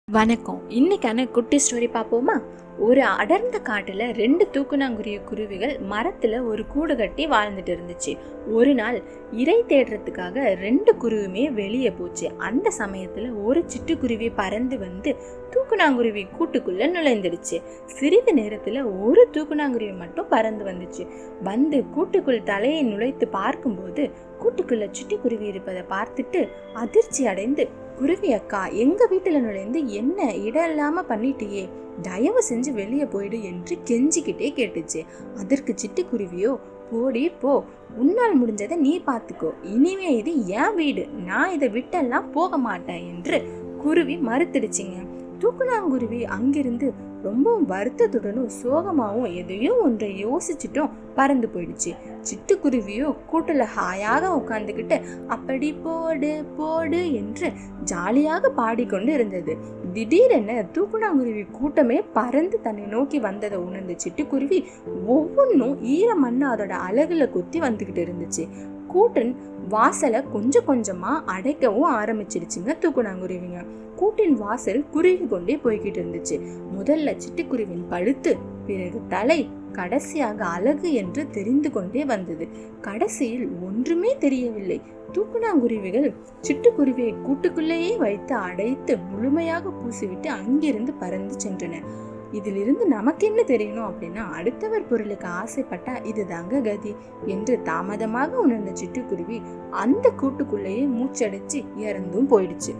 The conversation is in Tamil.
வணக்கம். இன்னைக்கான குட்டி ஸ்டோரி பார்ப்போமா? ஒரு அடர்ந்த காட்டுல 2 தூக்குநாங்குருவி குருவிகள் மரத்துல ஒரு கூடு கட்டி வாழ்ந்துட்டு இருந்துச்சு. ஒரு நாள் இரை தேடுறதுக்காக 2 குருவியுமே வெளியே போச்சு. அந்த சமயத்துல ஒரு சிட்டுக்குருவி பறந்து வந்து தூக்குநாங்குருவி கூட்டுக்குள்ள நுழைந்துடுச்சு. சிறிது நேரத்துல ஒரு தூக்குநாங்குருவி மட்டும் பறந்து வந்துச்சு. வந்து கூட்டுக்குள் தலையை நுழைத்து பார்க்கும்போது கூட்டுக்குள்ள சிட்டுக்குருவி இருப்பதை பார்த்துட்டு அதிர்ச்சி அடைந்து, குருவி அக்கா, எங்க வீட்டுல நுழைந்து என்ன இடம் இல்லாம பண்ணிட்டியே, தயவு செஞ்சு வெளியே போயிடு என்று கெஞ்சிக்கிட்டே கேட்டுச்சு. அதற்கு சிட்டுக்குருவியோ, போடி போ, உன்னால் முடிஞ்சதை நீ பார்த்துக்கோ, இனிமே இது என் வீடு, நான் இதை விட்டெல்லாம் போக மாட்டேன் என்று குருவி மறுத்துடுச்சுங்க. தூக்குநாங்குருவி அங்கிருந்து ரொம்பவும் வருத்தத்துடனும் சோகமாகவும் எதையோ ஒன்றை யோசிச்சுட்டும் பறந்து போயிடுச்சு. சிட்டுக்குருவியோ கூட்டுல ஹாயாக உட்காந்துக்கிட்டு அப்படி போடு போடு என்று ஜாலியாக பாடிக்கொண்டு இருந்தது. திடீரென தூக்குநாங்குருவி கூட்டமே பறந்து தன்னை நோக்கி வந்ததை உணர்ந்த சிட்டுக்குருவி ஒவ்வொன்றும் ஈர மண்ணு அதோட அழகுல கொத்தி வந்துகிட்டு இருந்துச்சு. கூட்டின் வாசலை கொஞ்சம் கொஞ்சமா அடைக்கவும் ஆரம்பிச்சிருச்சுங்க தூக்குநாங்குருவிங்க. கூட்டின் வாசல் குறுகி கொண்டே போய்கிட்டு இருந்துச்சு. முதல்ல சிட்டுக்குருவின் கழுத்து, பிறகு தலை, கடைசியாக அழகு என்று தெரிந்து கொண்டே வந்தது. கடைசியில் ஒன்றுமே தெரியவில்லை. தூக்குநாங்குருவிகள் சிட்டுக்குருவியை கூட்டுக்குள்ளேயே வைத்து அடைத்து முழுமையாக பூசிவிட்டு அங்கிருந்து பறந்து சென்றன. இதிலிருந்து நமக்கு என்ன தெரியணும் அப்படின்னா, அடுத்தவர் பொருளுக்கு ஆசைப்பட்டா இதுதாங்க கதி என்று தாமதமாக உணர்ந்த சிட்டுக்குருவி அந்த கூட்டுக்குள்ளேயே மூச்சடைச்சு இறந்தும் போயிடுச்சு.